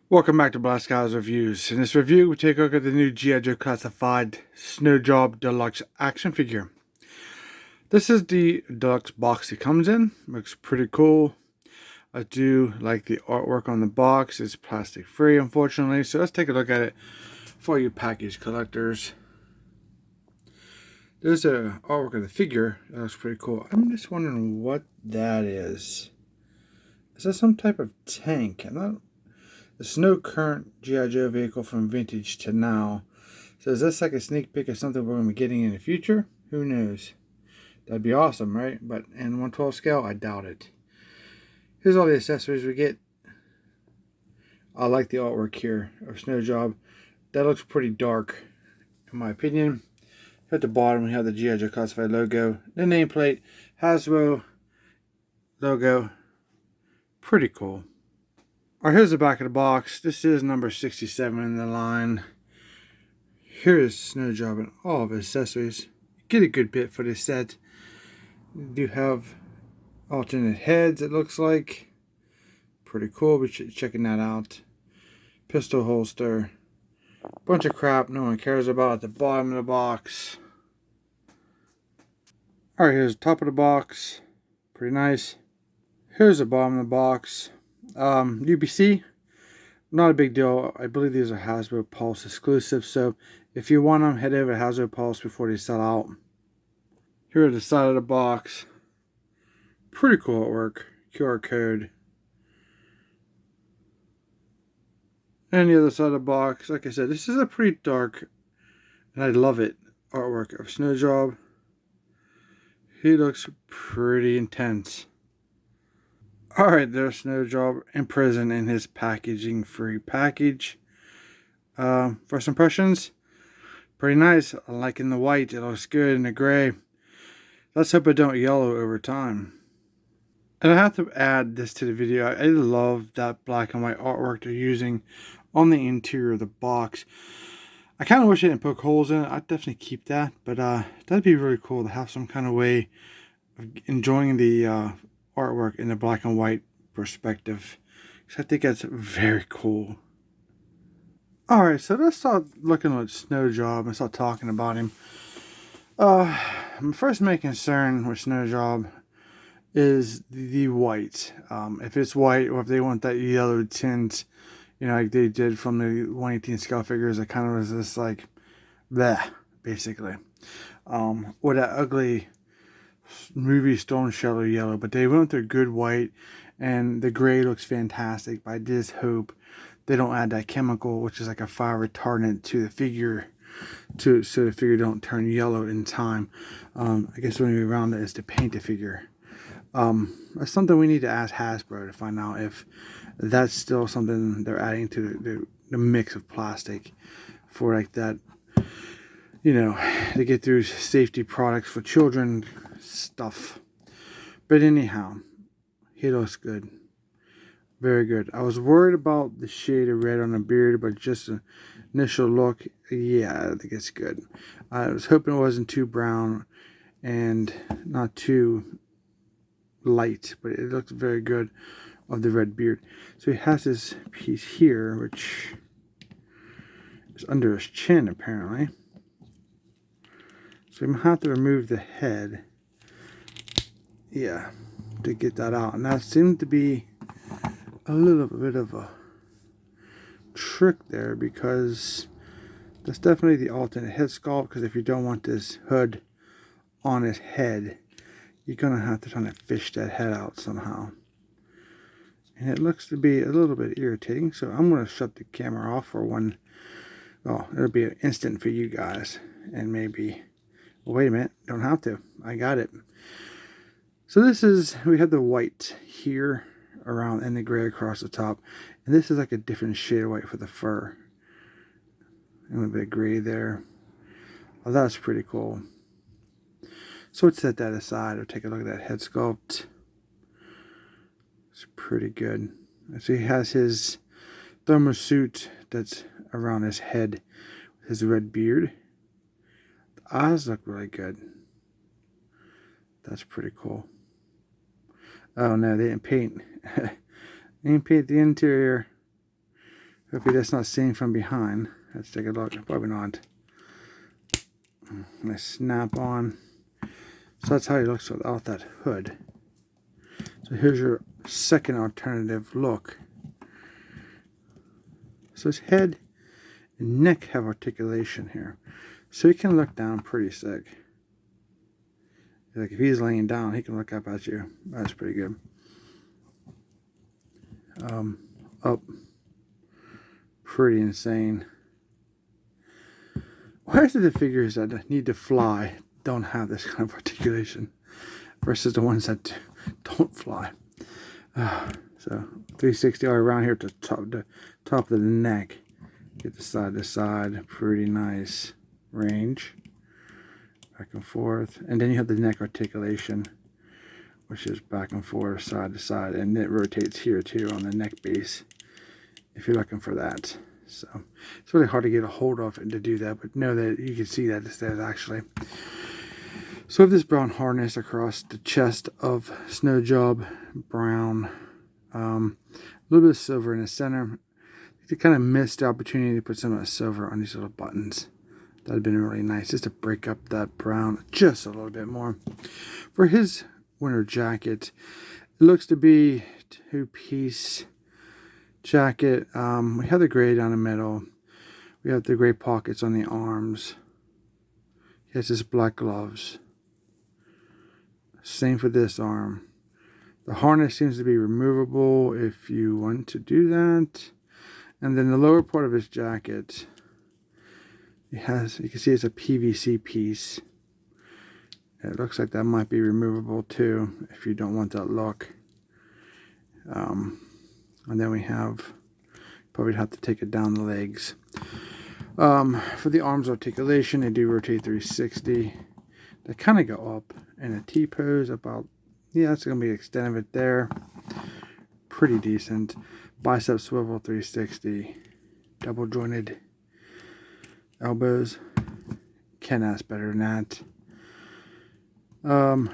Welcome back to Black Guys Reviews. In this review, we take a look at the new G.I. Joe Classified Snow Job Deluxe action figure. This is the deluxe box it comes in. Looks pretty cool. I do like the artwork on the box. It's plastic free, unfortunately. So let's take a look at it for you package collectors. There's a artwork of the figure. That looks pretty cool. I'm just wondering what that is. Is that some type of tank? The Snow Current G.I. Joe vehicle from vintage to now. So is this like a sneak peek of something we're going to be getting in the future? Who knows? That'd be awesome, right? But in 1/12 scale, I doubt it. Here's all the accessories we get. I like the artwork here of Snow Job. That looks pretty dark, in my opinion. At the bottom, we have the G.I. Joe Classified logo. The nameplate, Hasbro logo. Pretty cool. Alright, here's the back of the box. This is number 67 in the line. Here is Snow Job and all of his accessories. Get a good bit for this set. You do have alternate heads, it looks like. Pretty cool. We should be checking that out. Pistol holster. Bunch of crap no one cares about at the bottom of the box. Alright, here's the top of the box. Pretty nice. Here's the bottom of the box. UBC, not a big deal. I believe these are Hasbro Pulse exclusives, so if you want them, head over to Hasbro Pulse before they sell out. Here at the side of the box, pretty cool artwork, QR code. And the other side of the box, like I said, this is a pretty dark, and I love it, artwork of Snow Job. He looks pretty intense. Alright, there's Snow Job in prison in his packaging free package. First impressions, pretty nice. I like in the white, it looks good in the gray. Let's hope it don't yellow over time. And I have to add this to the video. I love that black and white artwork they're using on the interior of the box. I kind of wish they didn't poke holes in it. I'd definitely keep that, but that'd be really cool to have some kind of way of enjoying the artwork in the black and white perspective. So I think that's very cool. Alright, so let's start looking at Snow Job and start talking about him. My first main concern with Snow Job is the white. If it's white, or if they want that yellow tint, you know, like they did from the 1/18 scale figures, it kind of was just like, bleh, basically. Or that ugly movie stone shadow yellow, but they went with their good white, and the gray looks fantastic. But I just hope they don't add that chemical, which is like a fire retardant, to the figure, so the figure don't turn yellow in time. I guess the only way around it is to paint the figure. That's something we need to ask Hasbro to find out if that's still something they're adding to the mix of plastic for like that, you know, to get through safety products for children stuff. But anyhow, he looks good. Very good. I was worried about the shade of red on the beard, but just an initial look, yeah, I think it's good. I was hoping it wasn't too brown and not too light, but it looks very good of the red beard. So he has this piece here, which is under his chin apparently. So I'm going to have to remove the head, yeah, to get that out. And that seemed to be a little bit of a trick there, because that's definitely the alternate head sculpt. Because if you don't want this hood on his head, you're going to have to try to fish that head out somehow. And it looks to be a little bit irritating, so I'm going to shut the camera off for one. Oh, it'll be an instant for you guys. And maybe, well, wait a minute, don't have to. I got it. So this is, we have the white here around and the gray across the top. And this is like a different shade of white for the fur. And a little bit of gray there. Oh, that's pretty cool. So let's set that aside or take a look at that head sculpt. It's pretty good. So he has his thermal suit that's around his head, his red beard. The eyes look really good. That's pretty cool. Oh no, they didn't paint. They didn't paint the interior. Hopefully that's not seen from behind. Let's take a look. Probably not. Nice snap on. So that's how he looks without that hood. So here's your second alternative look. So his head and neck have articulation here. So he can look down pretty sick. Like if he's laying down, he can look up at you. That's pretty good. Up. Pretty insane. Why is it the figures that need to fly don't have this kind of articulation versus the ones that don't fly? So 360 all around here to the top of the neck. Get the side to side. Pretty nice range. Back and forth. And then you have the neck articulation, which is back and forth, side to side. And it rotates here too on the neck base if you're looking for that. So it's really hard to get a hold of and to do that, but know that you can see that it's there actually. So we have this brown harness across the chest of Snow Job, brown, a little bit of silver in the center. They kind of missed the opportunity to put some of the silver on these little buttons. That would have been really nice, just to break up that brown just a little bit more. For his winter jacket, it looks to be two-piece jacket. We have the gray down the middle. We have the gray pockets on the arms. He has his black gloves. Same for this arm. The harness seems to be removable if you want to do that. And then the lower part of his jacket, it has, you can see it's a PVC piece. It looks like that might be removable too if you don't want that look. And then we have, probably have to take it down the legs. For the arms articulation, they do rotate 360. They kind of go up in a T-pose about, yeah, that's going to be the extent of it there. Pretty decent. Bicep swivel 360. Double jointed elbows. Can't ask better than that.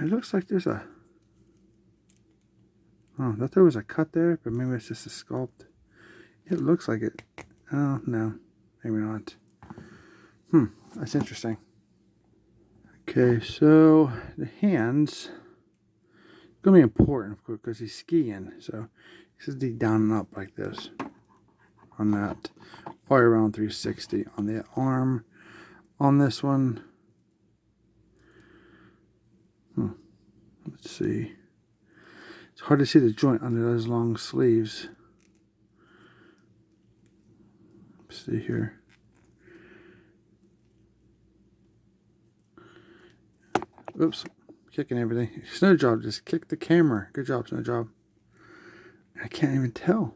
It looks like there's a, oh, I thought there was a cut there, but maybe it's just a sculpt. It looks like it. Oh, no. Maybe not. That's interesting. Okay, so the hands going to be important, of course, because he's skiing. So he says he's down and up like this on that. All around 360 on the arm. On this one, let's see. It's hard to see the joint under those long sleeves. Let's see here. Oops, kicking everything. Snow Job just kicked the camera. Good job, Snow Job. I can't even tell.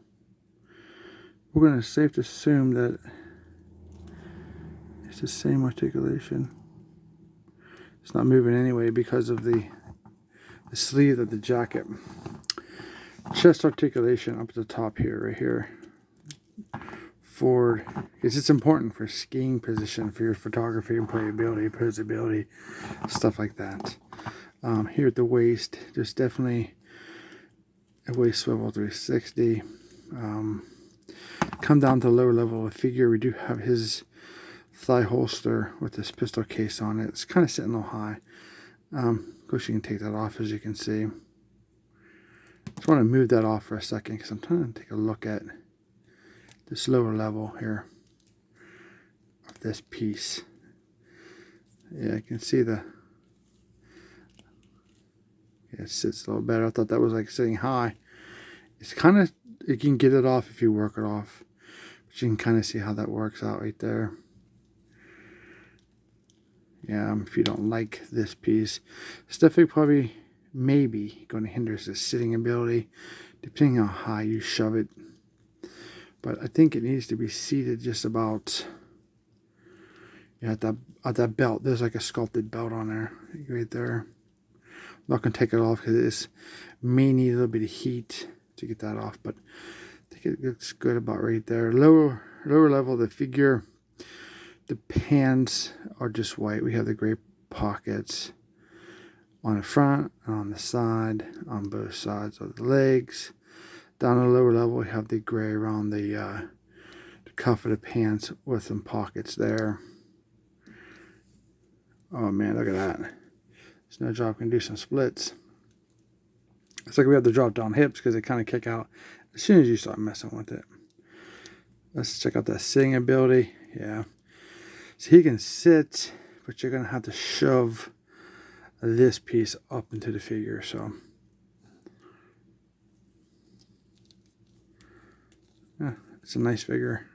We're going to safe to assume that it's the same articulation. It's not moving anyway because of the sleeve of the jacket. Chest articulation up at the top here, right here. Forward, because it's important for skiing position, for your photography and playability, posability, stuff like that. Here at the waist, there's definitely a waist swivel 360. Come down to the lower level of the figure, we do have his thigh holster with this pistol case on it. It's kind of sitting a little high. Of course, you can take that off, as you can see. Just want to move that off for a second because I'm trying to take a look at this lower level here of this piece. Yeah, I can see the, yeah, it sits a little better. I thought that was like sitting high. It's kind of, you can get it off if you work it off, but you can kind of see how that works out right there. Yeah, if you don't like this piece, it's definitely probably maybe going to hinder the sitting ability, depending on how high you shove it. But I think it needs to be seated just about, yeah, at that belt. There's like a sculpted belt on there, right there. I'm not going to take it off because it may need a little bit of heat to get that off, but I think it looks good about right there. Lower level of the figure, the pants are just white. We have the gray pockets on the front and on the side, on both sides of the legs. Down the lower level, we have the gray around the cuff of the pants with some pockets there. Oh man, look at that. Snow Job can do some splits. It's like we have the drop down hips because they kind of kick out as soon as you start messing with it. Let's check out that sitting ability. Yeah. So he can sit, but you're going to have to shove this piece up into the figure. So yeah, it's a nice figure.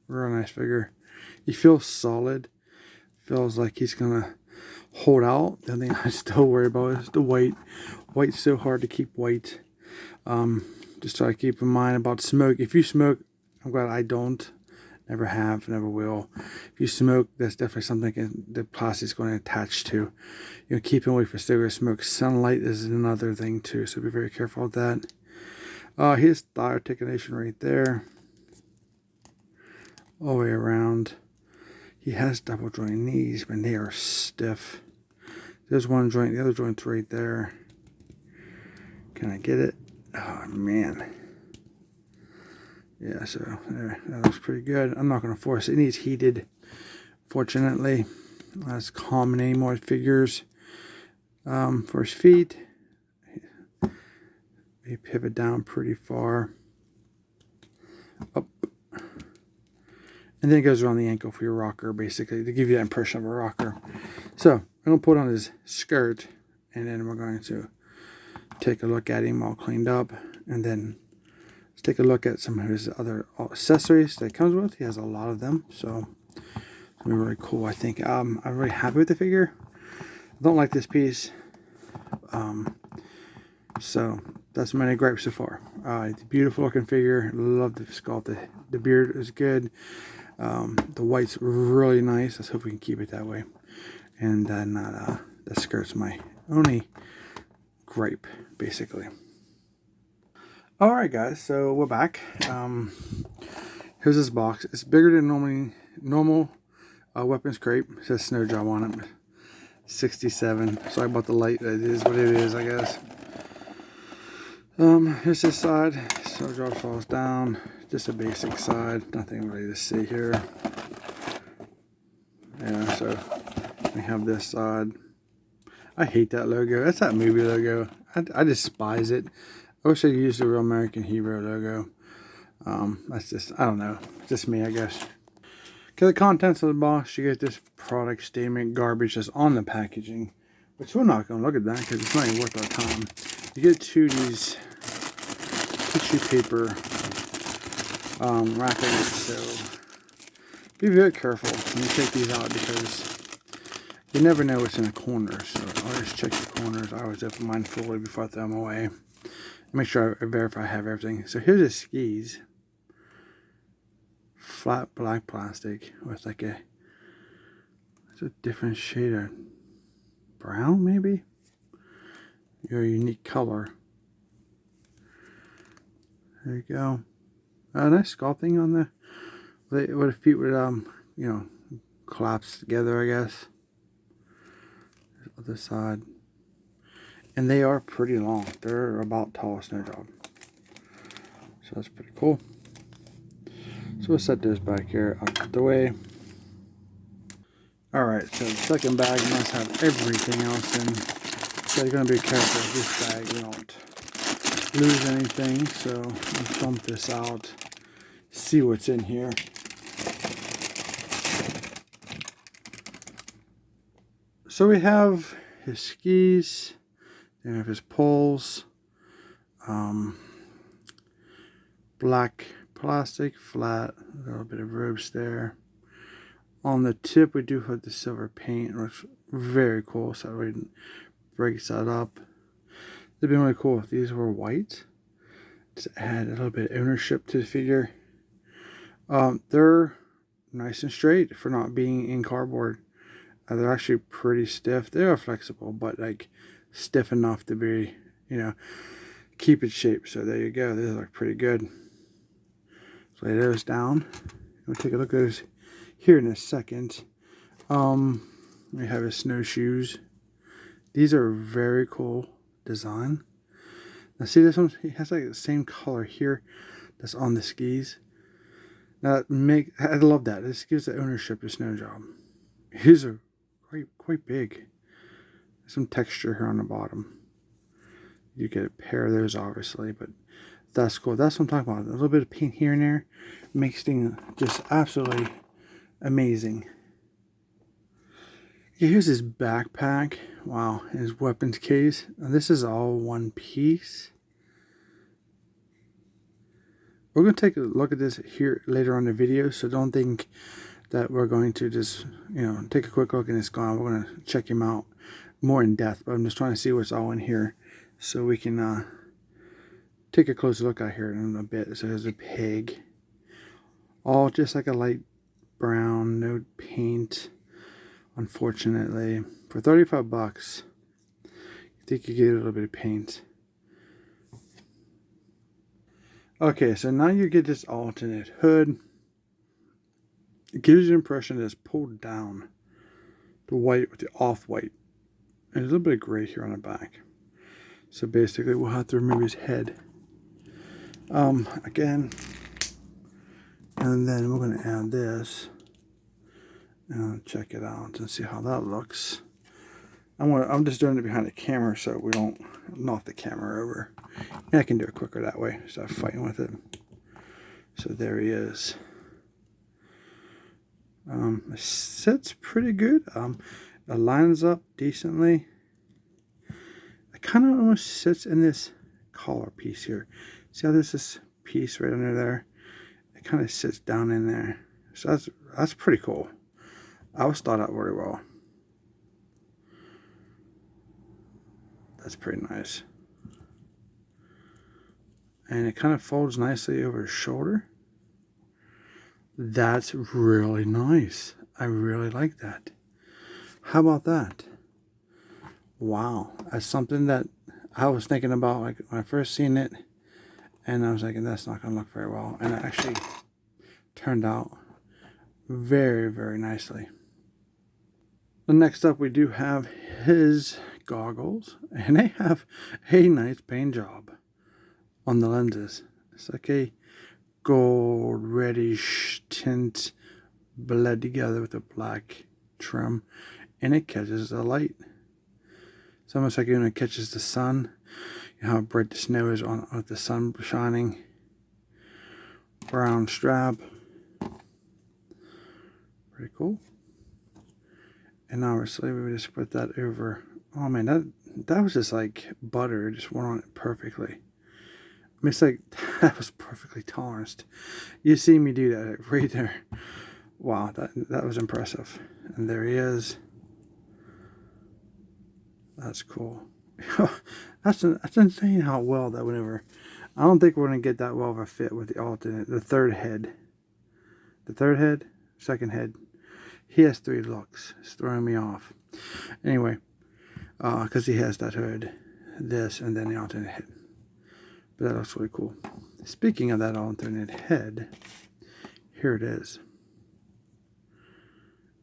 Real nice figure. He feels solid. Feels like he's going to hold out. The thing I still worry about is the weight. Weight's so hard to keep weight. Just try to keep in mind about smoke. If you smoke, I'm glad I don't. Never have, never will. If you smoke, that's definitely something the plastic's going to attach to. You know, keep away from cigarette smoke. Sunlight is another thing too, so be very careful with that. Here's thigh articulation right there. All the way around. He has double joint knees, but they are stiff. There's one joint, the other joint's right there. Can I get it? Oh man. Yeah, so there, that looks pretty good. I'm not going to force it. It needs heated, fortunately. That's common anymore with figures. For his feet, we pivot down pretty far. Up. And then it goes around the ankle for your rocker, basically, to give you that impression of a rocker. So, I'm going to put on his skirt, and then we're going to take a look at him all cleaned up, and then let's take a look at some of his other accessories that he comes with. He has a lot of them, so it's going to be really cool, I think. I'm really happy with the figure. I don't like this piece, so that's my gripes so far. It's a beautiful looking figure. Love the sculpt. The beard is good. The white's really nice. Let's hope we can keep it that way. And then the skirt's my only gripe, basically. Alright guys, so we're back. Here's this box. It's bigger than normal weapons crate. It says Snow Job on it. 67. Sorry about the light. It is what it is, I guess. Here's this side. Snow Job falls down. Just a basic side. Nothing really to see here. Yeah, so we have this side. I hate that logo. That's that movie logo. I despise it. I wish I used the real American Hero logo. That's just, I don't know. Just me, I guess. Okay, the contents of the box, you get this product statement garbage that's on the packaging. Which we're not going to look at that because it's not even worth our time. You get two of these tissue paper wrapping. So be very careful when you take these out because you never know what's in the corners. So I'll just check the corners. I always open mine fully before I throw them away. Make sure I verify I have everything. So here's the skis. Flat black plastic with like it's a different shade of brown, maybe? Your unique color. There you go. Nice sculpting on what if feet would you know, collapse together, I guess. Other side. And they are pretty long. They're about tall as Snow Job. So that's pretty cool. So we'll set this back here out of the way. Alright, so the second bag must have everything else in. So you're going to be careful with this bag. You don't lose anything. So let's dump this out. See what's in here. So we have his skis. Then we have his poles. Black plastic, flat, a little bit of ropes there. On the tip, we do have the silver paint, which is very cool. So we breaks that up. It'd been really cool if these were white. Just add a little bit of ownership to the figure. They're nice and straight for not being in cardboard. They're actually pretty stiff. They are flexible, but like stiff enough to be, you know, keep its shape. So there you go. These look pretty good. Lay those down. We'll take a look at those here in a second. We have his snowshoes. These are very cool design. Now see this one? He has like the same color here that's on the skis. I love that. This gives the ownership to Snow Job. These are quite big. Some texture here on the bottom. You get a pair of those, obviously, but that's cool. That's what I'm talking about. A little bit of paint here and there makes things just absolutely amazing. Okay, here's his backpack. Wow, his weapons case. Now, this is all one piece. We're going to take a look at this here later on in the video, so don't think that we're going to just, take a quick look and it's gone. We're going to check him out more in depth, but I'm just trying to see what's all in here so we can take a closer look at here in a bit. So there's a pig. All just like a light brown, no paint. Unfortunately, for 35 bucks, you think you get a little bit of paint. Okay, so now you get this alternate hood. It gives you the impression that it's pulled down. The white with the off-white. And a little bit of gray here on the back. So basically, we'll have to remove his head. Again. And then we're going to add this. And check it out and see how that looks. I'm just doing it behind the camera so we don't knock the camera over. And I can do it quicker that way instead of fighting with it. So there he is. It sits pretty good. It lines up decently. It kind of almost sits in this collar piece here. See how there's this piece right under there? It kind of sits down in there. So that's pretty cool. I was thought out very well. That's pretty nice. And it kind of folds nicely over his shoulder. That's really nice. I really like that. How about that? Wow. That's something that I was thinking about like when I first seen it. And I was thinking that's not going to look very well. And it actually turned out very, very nicely. The next up we do have his goggles. And they have a nice paint job on the lenses. It's like a gold reddish tint bled together with a black trim, and it catches the light. It's almost like when it catches the sun. You know how bright the snow is on with the sun shining. Brown strap. Pretty cool. And obviously we would just put that over. Oh man, that was just like butter. It just went on it perfectly. I mean, it's like, that was perfectly toleranced. You see me do that right there. Wow, that was impressive. And there he is. That's cool. That's insane how well that went over. I don't think we're going to get that well of a fit with the alternate, the third head. The third head, second head. He has 3 looks. It's throwing me off. Anyway, because he has that hood, this, and then the alternate head. But that looks really cool. Speaking of that alternate head, here it is.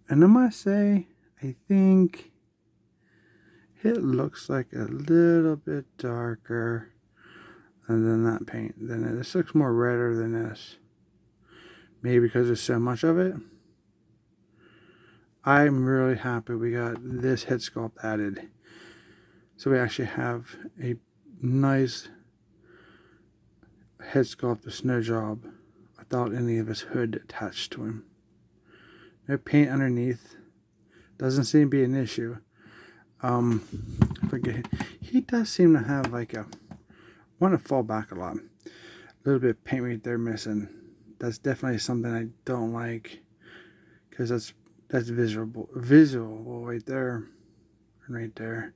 And I must say, I think it looks like a little bit darker than that paint. This looks more redder than this. Maybe because there's so much of it. I'm really happy we got this head sculpt added. So we actually have a nice head sculpt of Snow Job without any of his hood attached to him. No paint underneath. Doesn't seem to be an issue. Forget, he does seem to have like want to fall back a lot. A little bit of paint right there missing. That's definitely something I don't like, because that's visual right there and right there.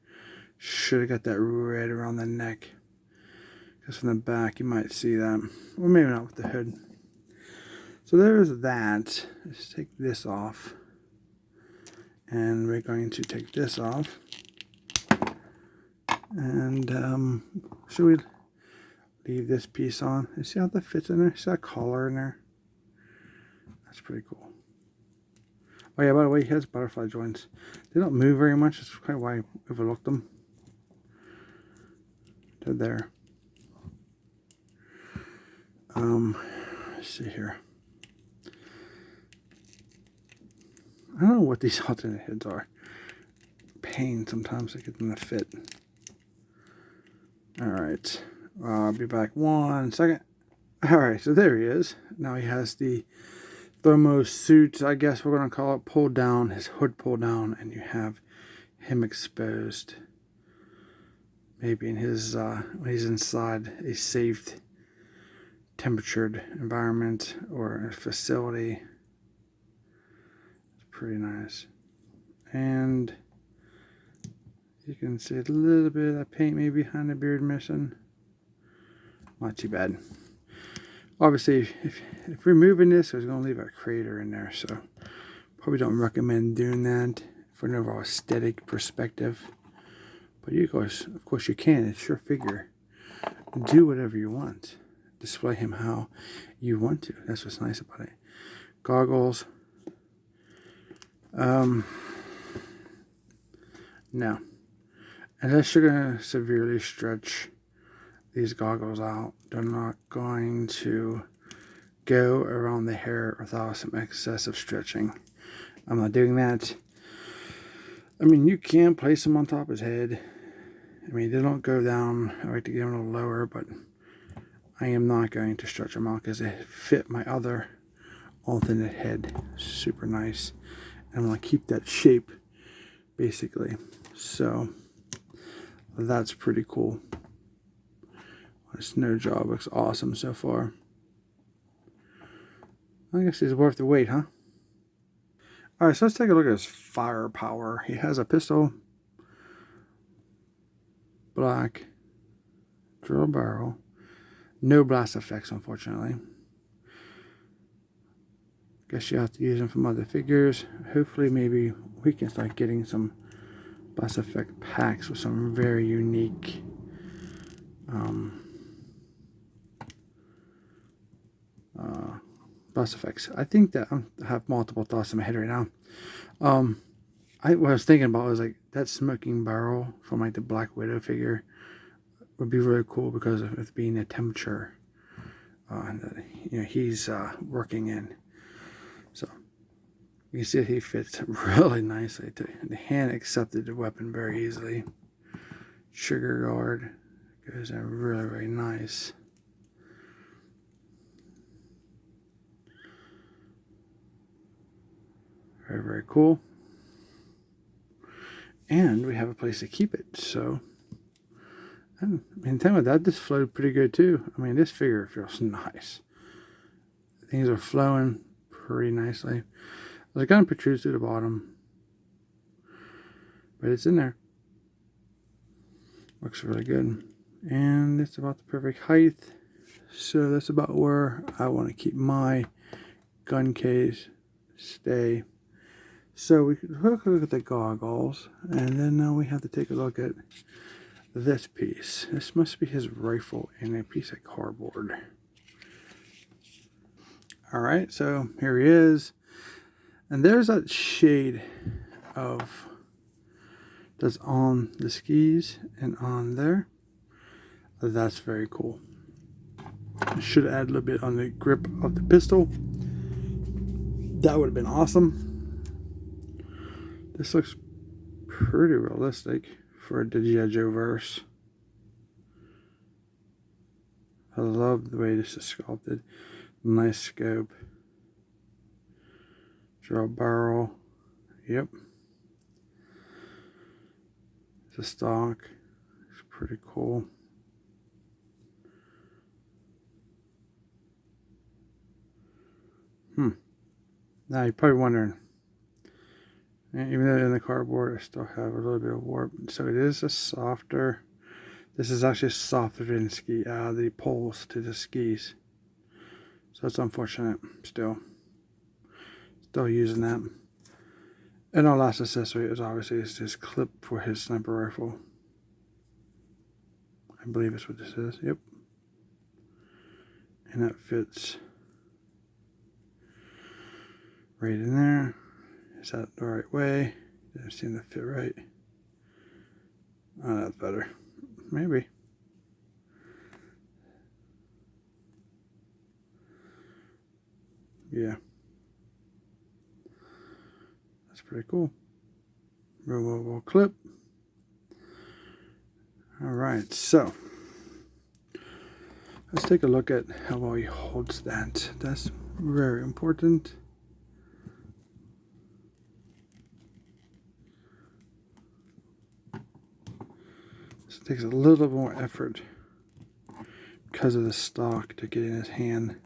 Should have got that red around the neck, because from the back you might see that, or maybe not with the hood. So there's that. Let's take this off, and we're going to take this off. And should we leave this piece on? You see how that fits in there? See that collar in there? That's pretty cool. Oh yeah, by the way, he has butterfly joints. They don't move very much. That's kind of why I overlooked them. They're there. Let's see here. I don't know what these alternate heads are. Pain sometimes to get them to fit. Alright, I'll be back 1 second. Alright, so there he is. Now he has the thermo suit, I guess we're going to call it, pulled down, his hood pulled down, and you have him exposed. Maybe in his, when he's inside a safe, temperatured environment or a facility. It's pretty nice. And you can see a little bit of that paint maybe behind the beard missing. Not too bad. Obviously, if removing this, it's going to leave a crater in there, so probably don't recommend doing that for an overall aesthetic perspective. But you guys, of course you can. It's your figure. Do whatever you want. Display him how you want to. That's what's nice about it. Goggles. No. Unless you're going to severely stretch these goggles out, they're not going to go around the hair without some excessive stretching. I'm not doing that. I mean, you can place them on top of his head. I mean, they don't go down. I like to get them a little lower, but I am not going to stretch them out because they fit my other alternate head super nice. And I want to keep that shape, basically. So, that's pretty cool. This snow job looks awesome so far. I guess he's worth the wait, huh? Alright, so let's take a look at his firepower. He has a pistol, black, drill barrel, no blast effects, unfortunately. Guess you have to use them from other figures. Hopefully, maybe we can start getting some blast effect packs with some very unique blast effects. I think that I have multiple thoughts in my head right now. What I was thinking about was like that smoking barrel from like the Black Widow figure would be really cool because of it being a temperature that he's working in. So you can see he fits really nicely. The hand accepted the weapon very easily. Trigger guard goes in really, really nice. Very, very cool. And we have a place to keep it. So, I mean, tell me that, this flowed pretty good too. I mean, this figure feels nice. Things are flowing pretty nicely. The gun protrudes to the bottom, but it's in there. Looks really good. And it's about the perfect height. So that's about where I want to keep my gun case. Stay. So we can look at the goggles, and then now we have to take a look at this piece. This must be his rifle and a piece of cardboard. Alright, so here he is. And there's that shade of that's on the skis and on there. That's very cool. I should add a little bit on the grip of the pistol. That would have been awesome. This looks pretty realistic for the G.I.JOE verse. I love the way this is sculpted. Nice scope. Drill barrel. Yep. It's a stock. It's pretty cool. Now you're probably wondering, even though in the cardboard I still have a little bit of warp, so it is a softer. This is actually softer than the poles to the skis, so it's unfortunate. Still using that. And our last accessory is obviously this clip for his sniper rifle. I believe it's what this is. Yep, and that fits right in there. Is that the right way? Doesn't seem to fit right. Oh, that's better. Maybe. Yeah. pretty cool. Removable clip. Alright, so let's take a look at how well he holds that. That's very important. This takes a little more effort because of the stock to get in his hand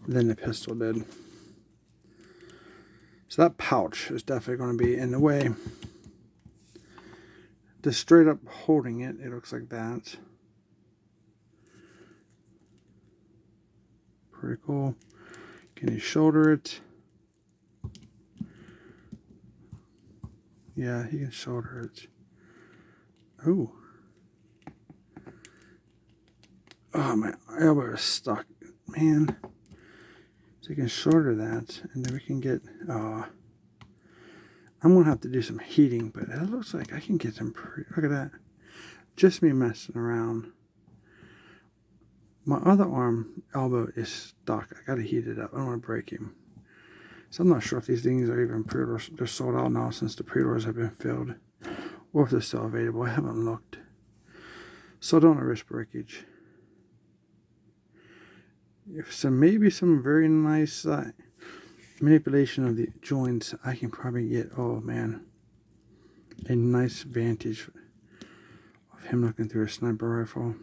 than the pistol did. So that pouch is definitely going to be in the way. Just straight up holding it, it looks like that. Pretty cool. Can you shoulder it? Yeah, he can shoulder it. Ooh. Oh, my elbow is stuck. Man. So you can shoulder that, and then we can get... I'm going to have to do some heating, but it looks like I can get some... Look at that. Just me messing around. My other arm elbow is stuck. I got to heat it up. I don't want to break him. So I'm not sure if these things are even pre-orders. They're sold out now since the pre-orders have been filled. Or if they're still available. I haven't looked. So I don't want to risk breakage. So maybe some very nice manipulation of the joints. I can probably get, oh man, a nice vantage of him looking through a sniper rifle.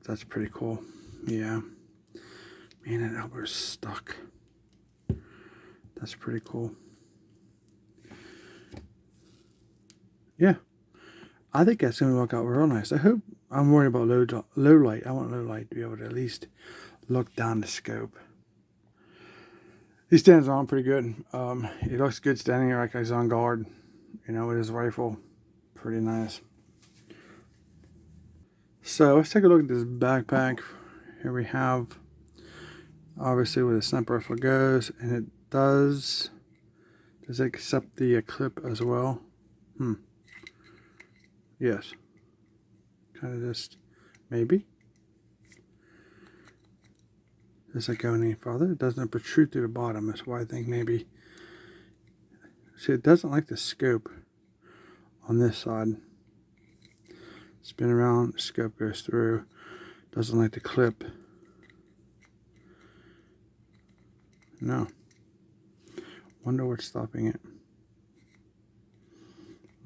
That's pretty cool. Yeah. Man, that elbow is stuck. That's pretty cool. Yeah. I think that's going to work out real nice. I hope. I'm worried about low light. I want low light to be able to at least look down the scope. He stands on pretty good. He looks good standing here like he's on guard. You know, with his rifle. Pretty nice. So let's take a look at this backpack. Here we have, obviously, where the sniper rifle goes, and it does it accept the clip as well? Yes. Kind of just, maybe. Does it go any farther? It doesn't protrude through the bottom. That's why I think maybe. See, it doesn't like the scope on this side. Spin around, the scope goes through. Doesn't like the clip. No. Wonder what's stopping it.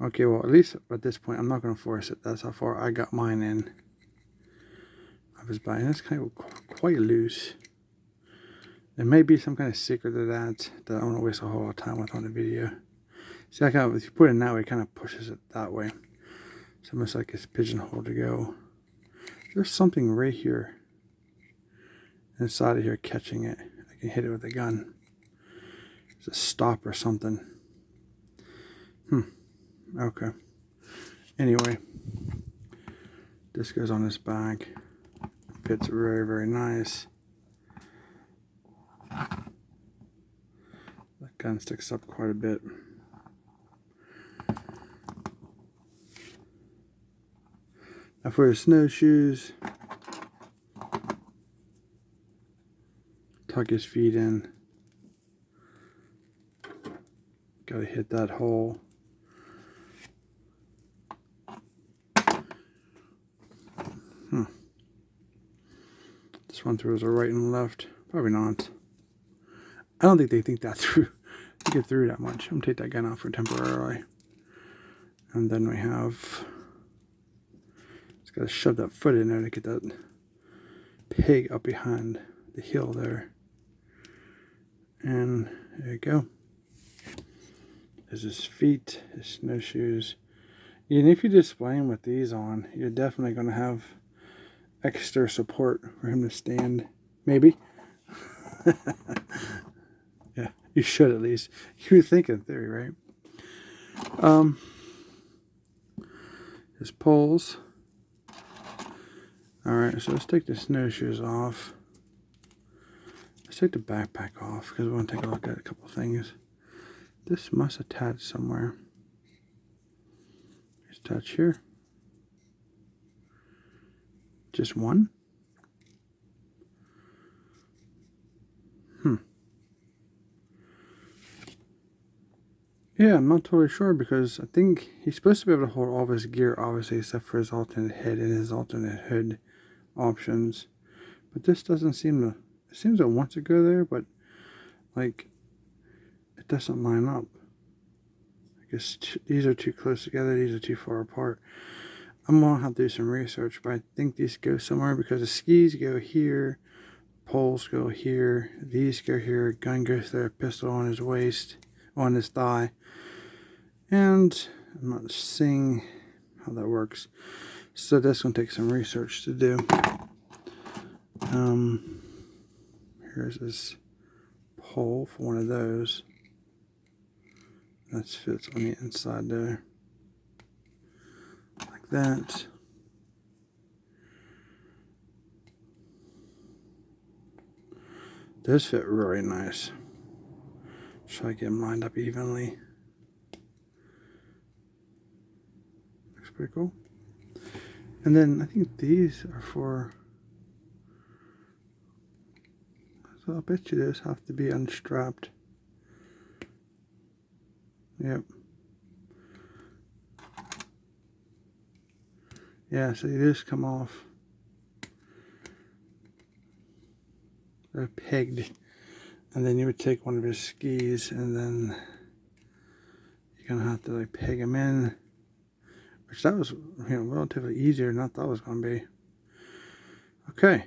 Okay, well, at least at this point, I'm not going to force it. That's how far I got mine in. I was buying. That's kind of quite loose. There may be some kind of secret to that I don't want to waste a whole lot of time with on the video. See, I kind of, if you put it in that way, it kind of pushes it that way. It's almost like it's pigeonholed to go. There's something right here inside of here catching it. I can hit it with a gun. It's a stop or something. Okay. Anyway, this goes on this bag. Fits very, very nice. That gun sticks up quite a bit. Now for his snowshoes, tuck his feet in. Gotta hit that hole. This one throws a right and left. Probably not. I don't think they think that through. They get through that much. I'm gonna take that gun off for temporarily. And then we have. It's got to shove that foot in there to get that pig up behind the heel there. And there you go. There's his feet, his snowshoes. And if you display him with these on, you're definitely going to have extra support for him to stand. Maybe. Yeah, you should at least. You would think in theory, right? His poles. Alright, so let's take the snowshoes off. Let's take the backpack off because we want to take a look at a couple things. This must attach somewhere. Let's touch here. Just one? Yeah, I'm not totally sure because I think he's supposed to be able to hold all of his gear, obviously, except for his alternate head and his alternate hood options. But this doesn't seem to, it seems to want to go there, but like, it doesn't line up. I guess these are too close together, these are too far apart. I'm gonna have to do some research, but I think these go somewhere because the skis go here, poles go here, these go here, gun goes there, pistol on his waist, on his thigh. And I'm not seeing how that works. So that's going to take some research to do. Here's this pole for one of those. That fits on the inside there. Like that. Those fit really nice. Try to get them lined up evenly. Looks pretty cool. And then I think these are for, so I'll bet you those have to be unstrapped. Yep. Yeah, so these come off. They're pegged. And then you would take one of his skis and then you're gonna have to like peg them in. Which that was, relatively easier than I thought it was gonna be. Okay.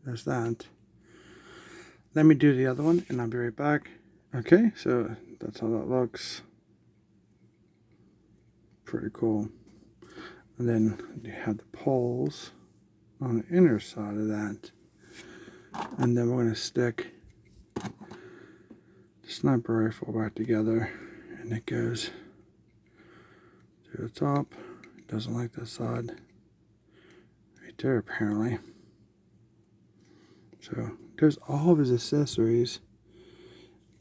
There's that. Let me do the other one and I'll be right back. Okay, so that's how that looks. Pretty cool. And then you have the poles on the inner side of that. And then we're going to stick the sniper rifle back together. And it goes to the top. It doesn't like that side. Right there apparently. So there's all of his accessories.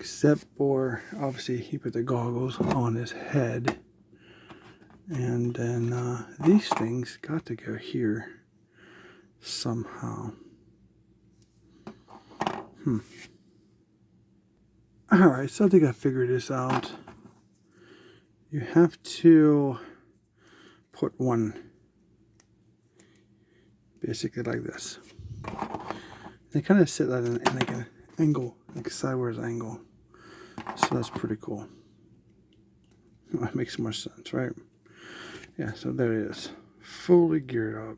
Except for, obviously, he put the goggles on his head. And then these things got to go here somehow. Alright, so I think I figured this out. You have to put one basically like this. They kind of sit at like an angle, like a sideways angle. So that's pretty cool. That makes more sense, right? Yeah, so there it is. Fully geared up.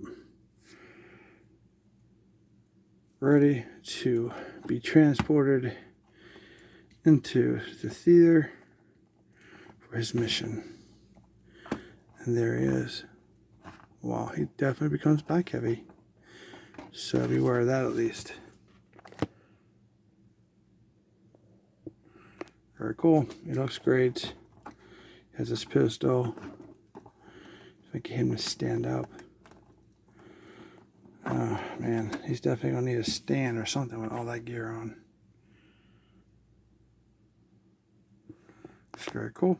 Ready to be transported into the theater for his mission. And there he is. Wow, he definitely becomes back heavy. So beware of that at least. Very cool. It looks great. Has his pistol. If I get him to stand up. Oh man, he's definitely gonna need a stand or something with all that gear on. It's very cool.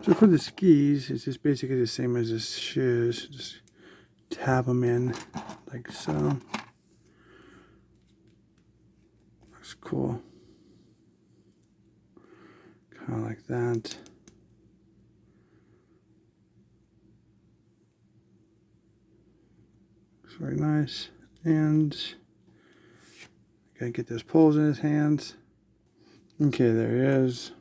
So for the skis, it's just basically the same as his shoes. Just tab them in like so. Looks cool. Kind of like that. Looks very nice. And gotta get those poles in his hands. Okay, there he is.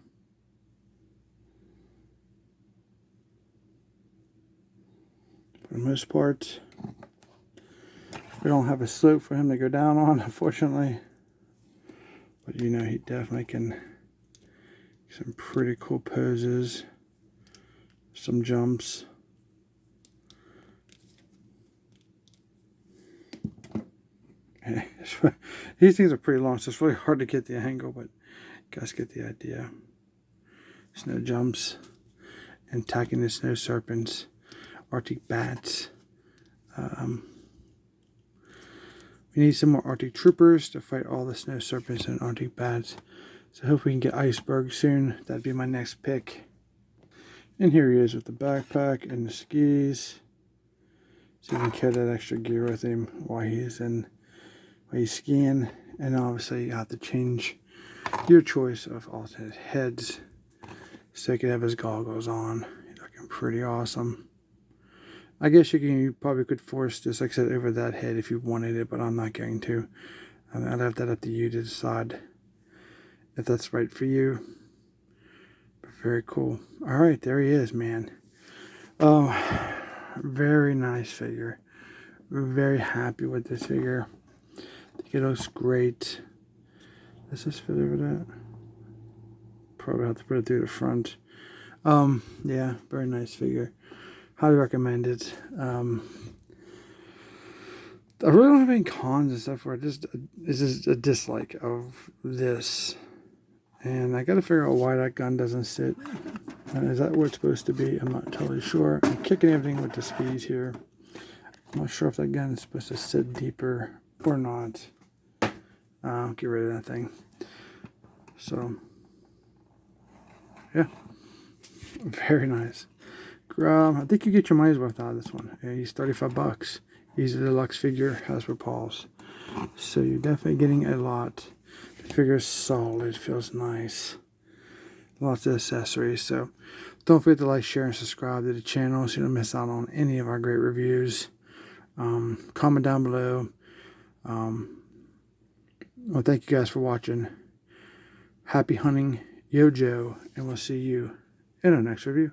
For the most part, we don't have a slope for him to go down on, unfortunately. But you know, he definitely can. Some pretty cool poses, some jumps. These things are pretty long, so it's really hard to get the angle, but you guys get the idea. Snow jumps, and attacking the snow serpents, Arctic bats. We need some more Arctic troopers to fight all the snow serpents and Arctic bats. So I hope we can get icebergs soon. That'd be my next pick. And here he is with the backpack and the skis. So you can carry that extra gear with him while he's skiing. And obviously you have to change your choice of alternate heads so he could have his goggles on. He's looking pretty awesome. I guess you probably could force this, like I said, over that head if you wanted it, but I'm not going to. I'd have that up to you to decide if that's right for you. But very cool. All right, there he is, man. Oh, very nice figure. We're very happy with this figure. I think it looks great. Does this fit over that? Probably have to put it through the front. Yeah, very nice figure. Highly recommend it. I really don't have any cons and stuff for it. It's just a dislike of this. And I got to figure out why that gun doesn't sit. Is that what it's supposed to be? I'm not totally sure. I'm kicking everything with the skis here. I'm not sure if that gun is supposed to sit deeper or not. I'll get rid of that thing. So, yeah. Very nice. I think you get your money's worth out of this one. Yeah, he's 35 bucks. He's a deluxe figure, Hasbro Pulse. So you're definitely getting a lot. The figure is solid, feels nice. Lots of accessories. So don't forget to like, share, and subscribe to the channel so you don't miss out on any of our great reviews. Comment down below. Well, thank you guys for watching. Happy hunting, Yo Joe, and we'll see you in our next review.